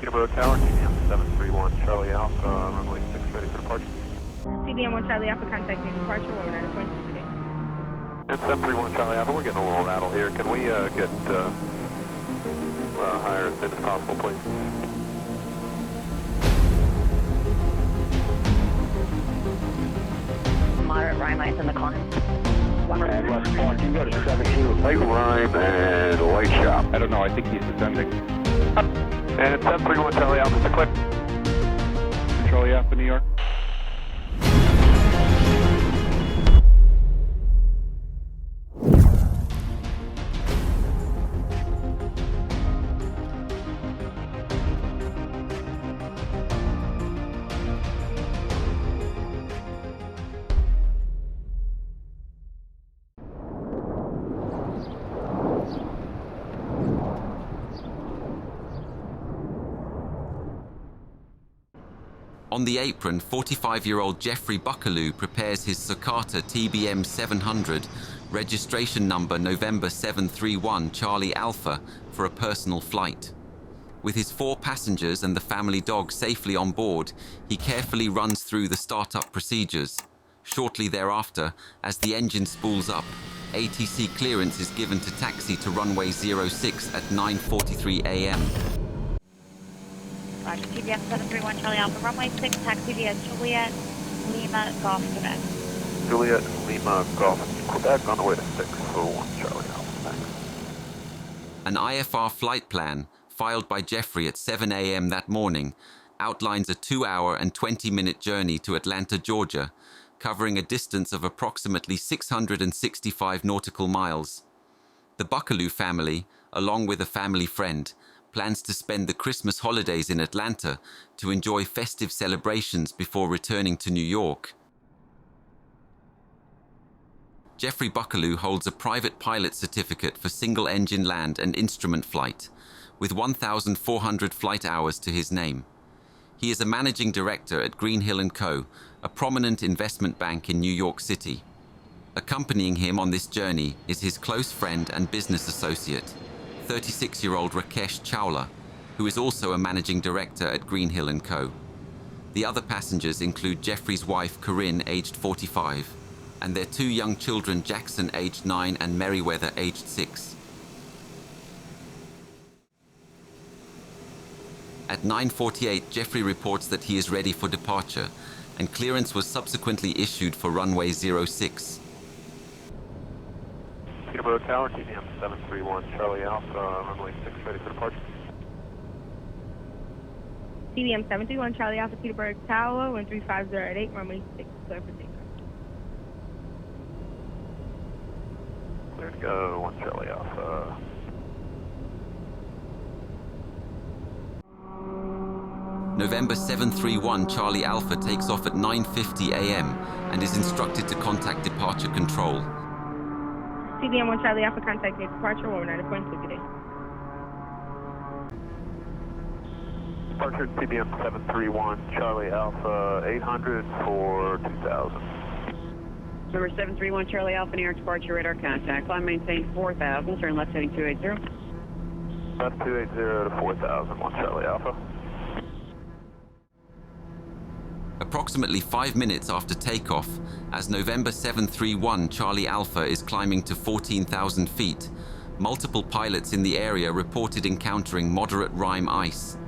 Peterborough Tower, TBM 731 Charlie Alpha, runway 6 ready for departure. TBM 1 Charlie Alpha, contact me departure, 109.2 today. And 731 Charlie Alpha, we're getting a little rattle here. Can we get higher as soon as possible, please? Moderate rime ice in the climb. And left parking, go to 72. Light rime and light shop. I don't know, I think he's descending. And 731 Charlie Alpha, it's a clip. Charlie Alpha, New York. On the apron, 45-year-old Jeffrey Buckalew prepares his Socata TBM 700, registration number November 731 Charlie Alpha, for a personal flight. With his 4 passengers and the family dog safely on board, he carefully runs through the startup procedures. Shortly thereafter, as the engine spools up, ATC clearance is given to taxi to runway 06 at 9:43 a.m. Roger, TBM 731 Charlie Alpha, runway 6, taxi via Juliet, Lima, Golf, Quebec. Juliet, Lima, Golf, Quebec, on the way to 641 Charlie Alpha, thanks. An IFR flight plan, filed by Jeffrey at 7 a.m. that morning, outlines a 2-hour and 20-minute journey to Atlanta, Georgia, covering a distance of approximately 665 nautical miles. The Buckalew family, along with a family friend, plans to spend the Christmas holidays in Atlanta to enjoy festive celebrations before returning to New York. Jeffrey Buckalew holds a private pilot certificate for single-engine land and instrument flight, with 1,400 flight hours to his name. He is a managing director at Greenhill & Co., a prominent investment bank in New York City. Accompanying him on this journey is his close friend and business associate, 36-year-old Rakesh Chawla, who is also a managing director at Greenhill & Co. The other passengers include Jeffrey's wife, Corinne, aged 45, and their 2 young children, Jackson, aged 9, and Meriwether, aged 6. At 9:48, Jeffrey reports that he is ready for departure, and clearance was subsequently issued for runway 06. Peterborough Tower, TBM 731 Charlie Alpha, runway 6 ready for departure. TBM 731 Charlie Alpha, Peterborough Tower, 135 at 8, runway 6, clear for takeoff. Clear to go, 1 Charlie Alpha. November 731 Charlie Alpha takes off at 9:50 a.m. and is instructed to contact departure control. TBM 1 Charlie Alpha, contact me departure, 109.2 today. Departure TBM 731 Charlie Alpha, 800 for 2000. Number 731 Charlie Alpha, New York departure radar contact. Climb maintain 4000, turn left heading 280. Left 280 to 4000, 1 Charlie Alpha. Approximately 5 minutes after takeoff, as November 731 Charlie Alpha is climbing to 14,000 feet, multiple pilots in the area reported encountering moderate rime ice.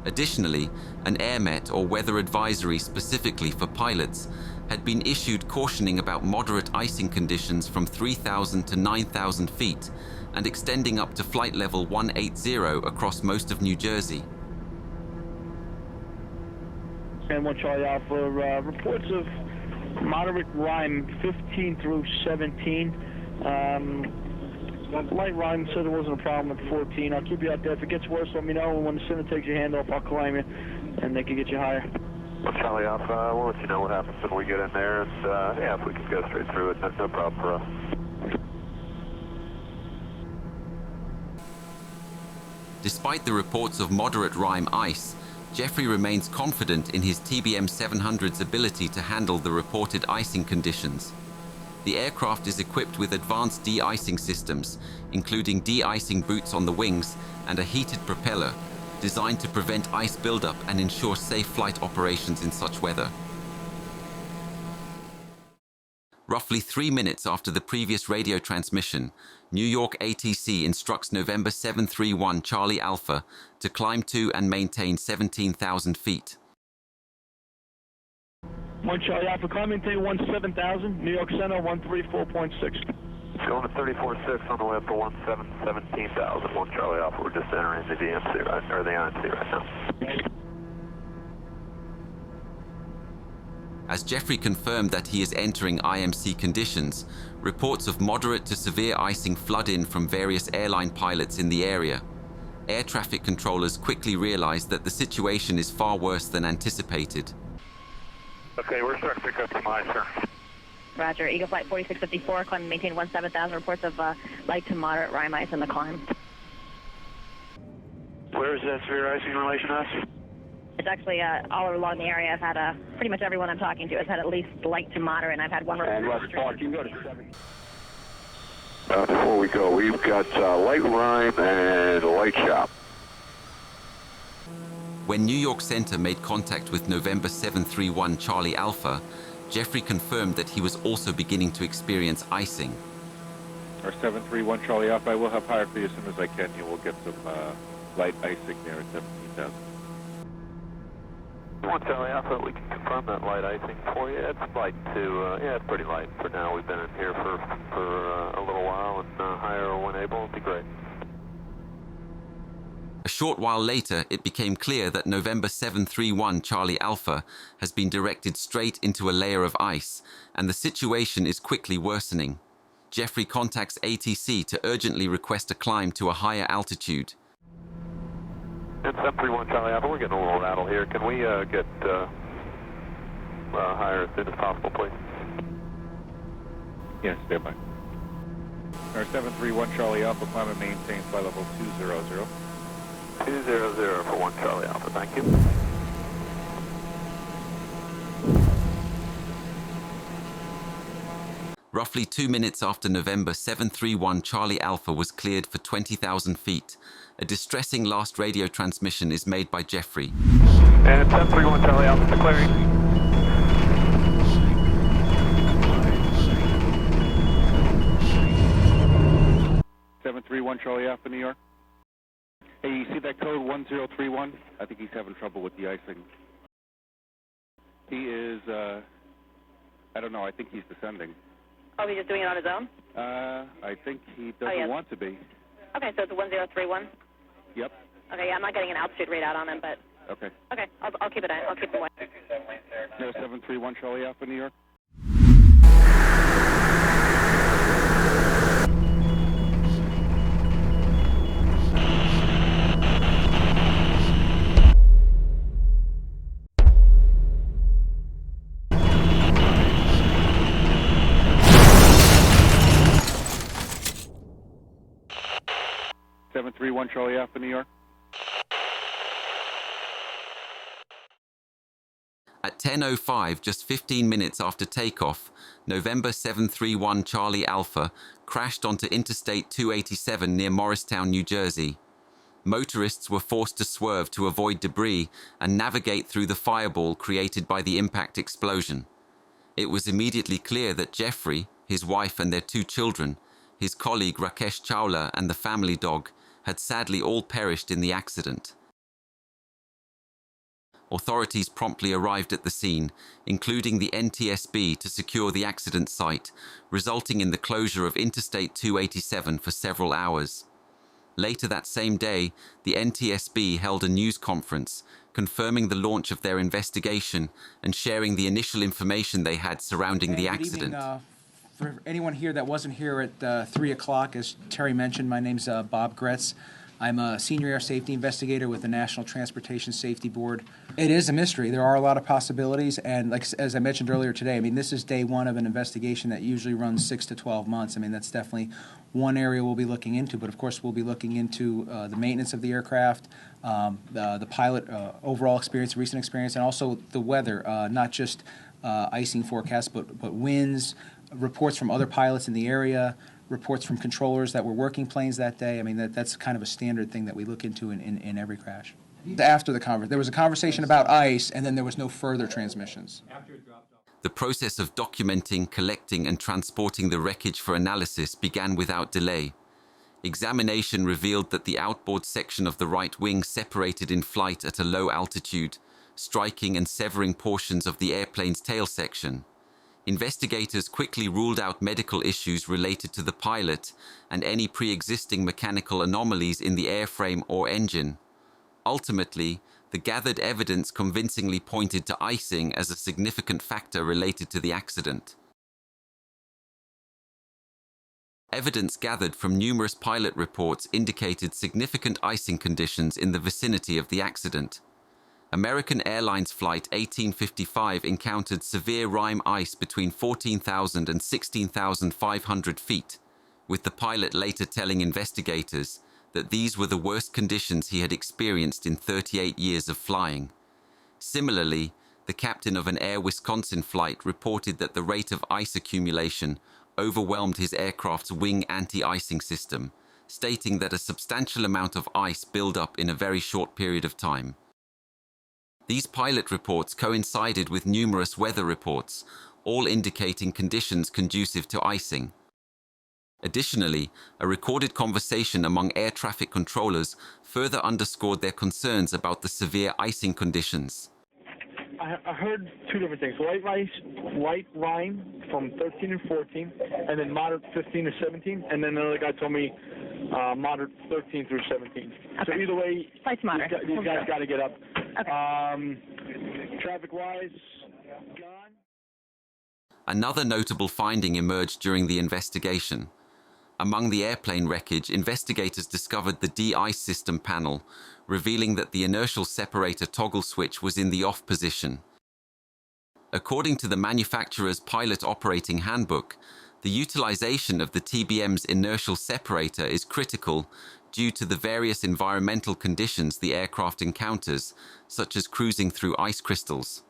Additionally, an airmet or weather advisory specifically for pilots had been issued cautioning about moderate icing conditions from 3,000 to 9,000 feet and extending up to flight level 180 across most of New Jersey. And 1 Charlie Alpha, reports of moderate rime 15 through 17. Light rime said there wasn't a problem at 14. I'll keep you out there. If it gets worse, let me know. And when the center takes your hand off, I'll climb you, and they can get you higher. 1 Charlie Alpha, we'll let you know what happens when we get in there. And yeah, if we can go straight through it, that's no problem for us. Despite the reports of moderate rime ice, Jeffrey remains confident in his TBM 700's ability to handle the reported icing conditions. The aircraft is equipped with advanced de-icing systems, including de-icing boots on the wings and a heated propeller, designed to prevent ice buildup and ensure safe flight operations in such weather. Roughly 3 minutes after the previous radio transmission, New York ATC instructs November 731 Charlie Alpha to climb to and maintain 17,000 feet. 1 Charlie Alpha, climb maintain 17,000, New York Center 134.6. Going to 34.6 on the way up to 17,000. 1 Charlie Alpha, we're just entering the DMC, right, or the IMC right now. As Jeffrey confirmed that he is entering IMC conditions, reports of moderate to severe icing flood in from various airline pilots in the area. Air traffic controllers quickly realized that the situation is far worse than anticipated. Okay, we're starting to pick up some ice, sir. Roger, Eagle Flight 4654, climb and maintain 17,000. Reports of light to moderate rime ice in the climb. Where is that severe icing in relation to us? It's actually all along the area. I've had pretty much everyone I'm talking to has had at least light to moderate, and I've had one report. And West Park, you can go to 7. Before we go, we've got light rime and light chop. When New York Center made contact with November 731 Charlie Alpha, Jeffrey confirmed that he was also beginning to experience icing. Our 731 Charlie Alpha, I will have higher for you as soon as I can. You will get some light icing there at 17,000. 1 Charlie Alpha, we can confirm that light icing for you. It's light to, yeah, it's pretty light for now. We've been in here for a little while, and higher when able would be great. A short while later, it became clear that November 731 Charlie Alpha has been directed straight into a layer of ice, and the situation is quickly worsening. Jeffrey contacts ATC to urgently request a climb to a higher altitude. And 731 Charlie Alpha, we're getting a little rattle here. Can we get higher as soon as possible, please? Yes, stand by. Our 731 Charlie Alpha, climb and maintain flight level 200. 200 for 1 Charlie Alpha, thank you. Roughly 2 minutes after November 731 Charlie Alpha was cleared for 20,000 feet, a distressing last radio transmission is made by Jeffrey. And 731 Charlie Alpha to clearing. 731 Charlie Alpha, New York. Hey, you see that code 1031? I think he's having trouble with the icing. He is, I don't know, I think he's descending. Oh, he's just doing it on his own? I think he doesn't want to be. Okay, so it's 1031? Yep. Okay, yeah, I'm not getting an altitude readout on him, but... Okay. Okay, I'll keep it in. I'll keep him away. No, 731 Charlie Alpha, New York. One Charlie Alpha, New York. At 10:05, just 15 minutes after takeoff, November 731 Charlie Alpha crashed onto Interstate 287 near Morristown, New Jersey. Motorists were forced to swerve to avoid debris and navigate through the fireball created by the impact explosion. It was immediately clear that Jeffrey, his wife and their 2 children, his colleague Rakesh Chawla and the family dog had sadly all perished in the accident. Authorities promptly arrived at the scene, including the NTSB, to secure the accident site, resulting in the closure of Interstate 287 for several hours. Later that same day, the NTSB held a news conference, confirming the launch of their investigation and sharing the initial information they had surrounding the accident. Good evening, for anyone here that wasn't here at 3 o'clock, as Terry mentioned, my name's Bob Gretz. I'm a senior air safety investigator with the National Transportation Safety Board. It is a mystery. There are a lot of possibilities, and as I mentioned earlier today, I mean, this is day one of an investigation that usually runs 6 to 12 months. I mean, that's definitely one area we'll be looking into, but of course we'll be looking into the maintenance of the aircraft, the pilot overall experience, recent experience, and also the weather, not just icing forecasts, but winds, reports from other pilots in the area, reports from controllers that were working planes that day. I mean, that's kind of a standard thing that we look into in every crash. After the conversation. There was a conversation about ice, and then there was no further transmissions. The process of documenting, collecting, and transporting the wreckage for analysis began without delay. Examination revealed that the outboard section of the right wing separated in flight at a low altitude, striking and severing portions of the airplane's tail section. Investigators quickly ruled out medical issues related to the pilot and any pre-existing mechanical anomalies in the airframe or engine. Ultimately, the gathered evidence convincingly pointed to icing as a significant factor related to the accident. Evidence gathered from numerous pilot reports indicated significant icing conditions in the vicinity of the accident. American Airlines Flight 1855 encountered severe rime ice between 14,000 and 16,500 feet, with the pilot later telling investigators that these were the worst conditions he had experienced in 38 years of flying. Similarly, the captain of an Air Wisconsin flight reported that the rate of ice accumulation overwhelmed his aircraft's wing anti-icing system, stating that a substantial amount of ice built up in a very short period of time. These pilot reports coincided with numerous weather reports, all indicating conditions conducive to icing. Additionally, a recorded conversation among air traffic controllers further underscored their concerns about the severe icing conditions. I heard two different things. Light rime from 13 and 14, and then moderate 15 to 17, and then another guy told me moderate 13 through 17. Okay. So either way, these guys got to get up. Okay. Traffic-wise, gone. Another notable finding emerged during the investigation. Among the airplane wreckage, investigators discovered the de-ice system panel, revealing that the inertial separator toggle switch was in the off position. According to the manufacturer's pilot operating handbook, the utilization of the TBM's inertial separator is critical due to the various environmental conditions the aircraft encounters, such as cruising through ice crystals.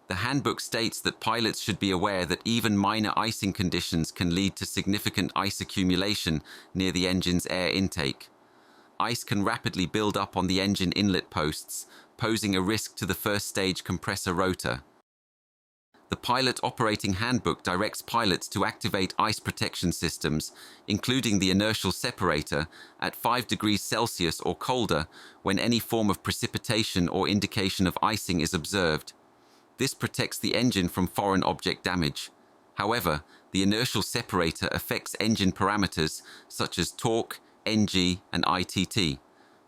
The handbook states that pilots should be aware that even minor icing conditions can lead to significant ice accumulation near the engine's air intake. Ice can rapidly build up on the engine inlet posts, posing a risk to the first stage compressor rotor. The pilot operating handbook directs pilots to activate ice protection systems, including the inertial separator, at 5 degrees Celsius or colder when any form of precipitation or indication of icing is observed. This protects the engine from foreign object damage. However, the inertial separator affects engine parameters such as torque, NG, and ITT.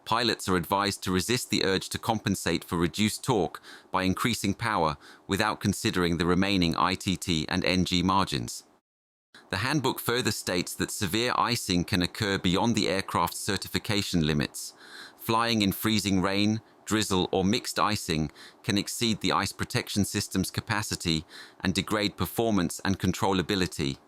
Pilots are advised to resist the urge to compensate for reduced torque by increasing power without considering the remaining ITT and NG margins. The handbook further states that severe icing can occur beyond the aircraft's certification limits. Flying in freezing rain, drizzle, or mixed icing can exceed the ice protection system's capacity and degrade performance and controllability.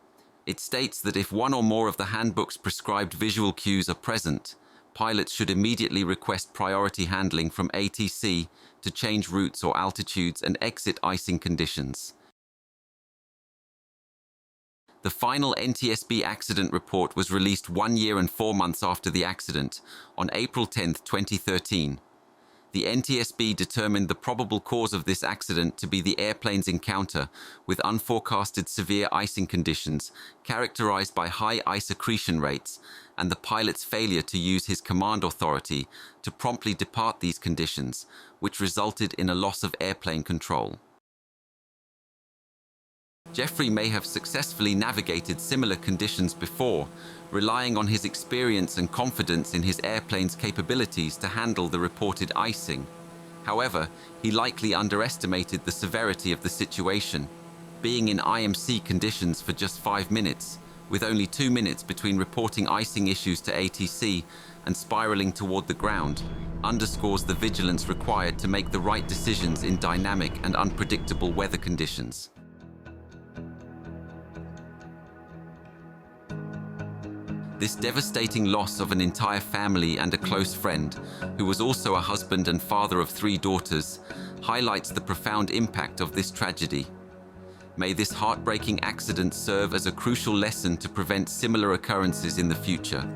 It states that if one or more of the handbook's prescribed visual cues are present, pilots should immediately request priority handling from ATC to change routes or altitudes and exit icing conditions. The final NTSB accident report was released 1 year and 4 months after the accident, on April 10, 2013. The NTSB determined the probable cause of this accident to be the airplane's encounter with unforecasted severe icing conditions characterized by high ice accretion rates and the pilot's failure to use his command authority to promptly depart these conditions, which resulted in a loss of airplane control. Jeffrey may have successfully navigated similar conditions before, relying on his experience and confidence in his airplane's capabilities to handle the reported icing. However, he likely underestimated the severity of the situation, being in IMC conditions for just 5 minutes, with only 2 minutes between reporting icing issues to ATC and spiraling toward the ground, underscores the vigilance required to make the right decisions in dynamic and unpredictable weather conditions. This devastating loss of an entire family and a close friend, who was also a husband and father of 3 daughters, highlights the profound impact of this tragedy. May this heartbreaking accident serve as a crucial lesson to prevent similar occurrences in the future.